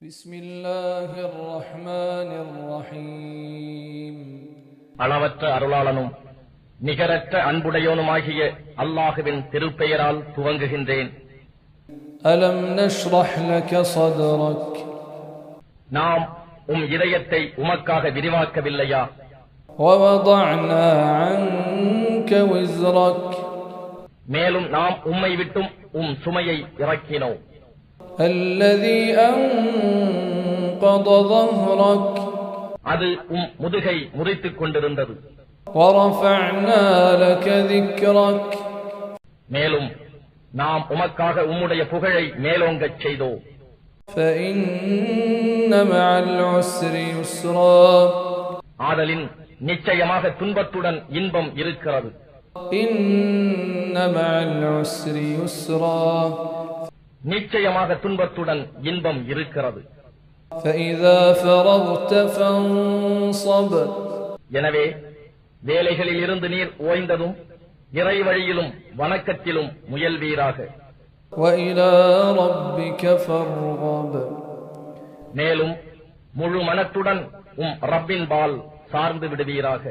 بسم الله الرحمن الرحيم அளவற்ற அருளாளனும் நிகரற்ற அன்புடையோனுமாகிய அல்லாஹ்வின் திருப்பெயரால் துவங்குகின்றேன். ألم نشرح لك صدرك நாம் இதயத்தை உமக்காக விரிவாக்கவில்லையா? ووضعنا عنك وزرك மேலும் நாம் உம்மை விட்டும் சுமையை இறக்கினோம். الذي أنقض ظهرك அது முதுகை முறித்துக் கொண்டிருந்தது. ورفعنا لك ذكرك மேலும் நாம் உமக்காக உம்முடைய புகழை மேலோங்கச் செய்தோம். فإن مع العسر يسرا ஆதலின் நிச்சயமாக துன்பத்துடன் இன்பம் இருக்கிறது. إن مع العسر يسرا நிச்சயமாக துன்பத்துடன் இன்பம் இருக்கிறது. فإذا فرغت فانصب எனவே வேலைகளில் இருந்து நீர் ஓய்ந்ததும் இறை வழியிலும் வணக்கத்திலும் முயல்வீராக. وإلى ربك فارغب மேலும் முழு மனத்துடன் ரப்பின் பால் சார்ந்து விடுவீராக.